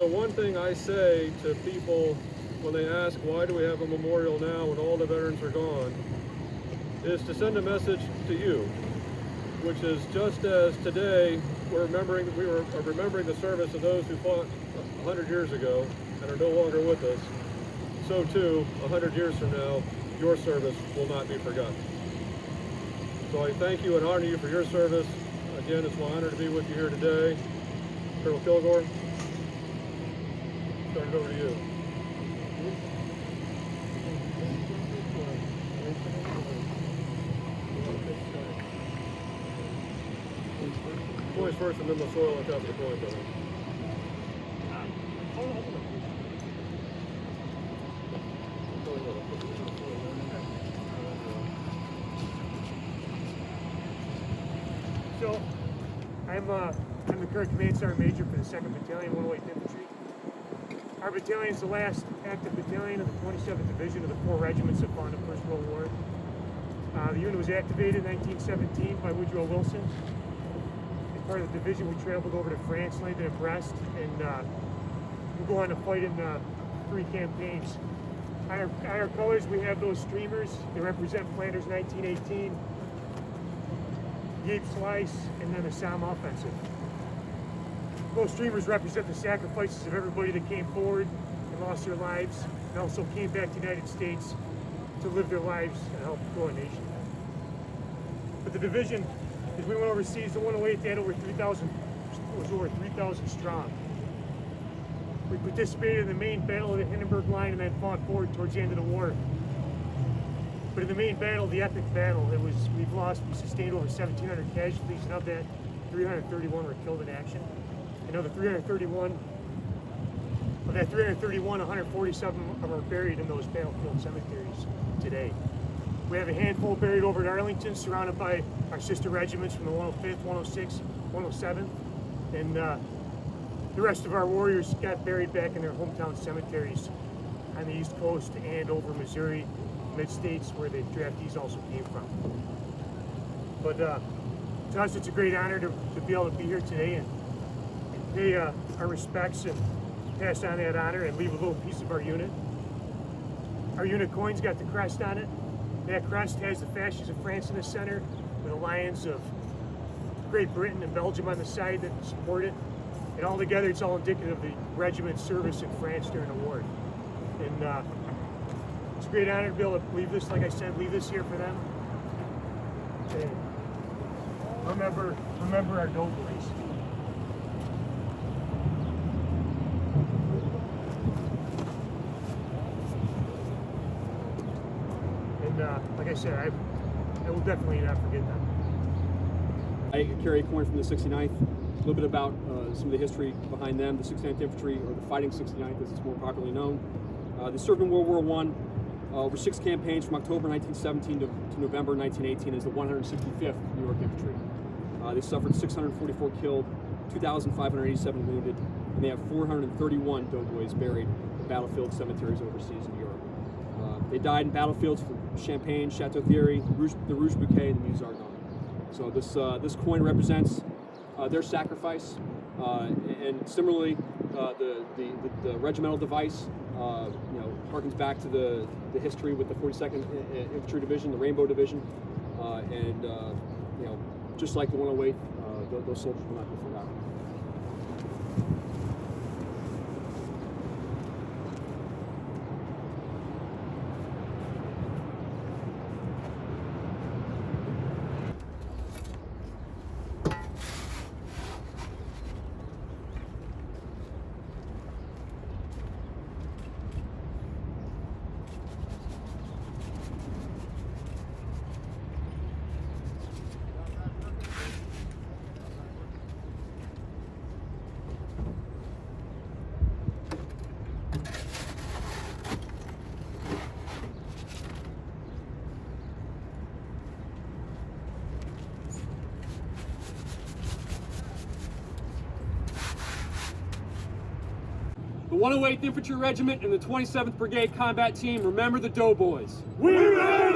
The one thing I say to people when they ask why do we have a memorial now when all the veterans are gone, is to send a message to you, which is just as today we were remembering the service of those who fought 100 years ago and are no longer with us, so too, 100 years from now, your service will not be forgotten. So I thank you and honor you for your service. Again, it's my honor to be with you here today. Colonel Kilgore, turn it over to you. Coins first and then the soil on top of the coin, brother. So, I'm the current Command Sergeant Major for the 2nd Battalion, 108th Infantry. Our battalion is the last active battalion of the 27th Division of the 4 regiments that fought in the First World War. The unit was activated in 1917 by Woodrow Wilson. As part of the division, we traveled over to France, landed at Brest, and we'll go on to fight in 3 campaigns. On our colors, we have those streamers. They represent Flanders 1918, Ypres Slice, and then the Somme Offensive. Those streamers represent the sacrifices of everybody that came forward and lost their lives, and also came back to the United States to live their lives and help grow a nation. But the division, as we went overseas, the 108th had over 3,000 strong. We participated in the main battle of the Hindenburg Line and then fought forward towards the end of the war. But in the main battle, the epic battle, we sustained over 1,700 casualties, and of that, 331 were killed in action. And of that 331, 147 of them are buried in those battlefield cemeteries today. We have a handful buried over at Arlington, surrounded by our sister regiments from the 105th, 106th, 107th, and the rest of our warriors got buried back in their hometown cemeteries on the East Coast and over Missouri, mid-states, where the draftees also came from. But to us, it's a great honor to be able to be here today and pay our respects and pass on that honor and leave a little piece of our unit. Our unit coin's got the crest on it. That crest has the fasces of France in the center, with the lions of Great Britain and Belgium on the side that support it. And all together, it's all indicative of the regiment's service in France during the war. And it's a great honor to be able to leave this, like I said, leave this here for them. And remember our doughboys. Like I said, I will definitely not forget them. I carry a coin from the 69th. A little bit about some of the history behind them. The 69th Infantry, or the Fighting 69th as it's more popularly known. They served in World War I over 6 campaigns from October 1917 to November 1918 as the 165th New York Infantry. They suffered 644 killed, 2,587 wounded, and they have 431 doughboys buried in battlefield cemeteries overseas in Europe. They died in battlefields for Champagne, Chateau Thierry, the Rouge Bouquet, and the Meuse Argonne. So this coin represents their sacrifice, and similarly, the regimental device, harkens back to the history with the 42nd Infantry Division, the Rainbow Division, and just like the 108th, those soldiers will not be forgotten. The 108th Infantry Regiment and the 27th Brigade Combat Team remember the doughboys. We remember!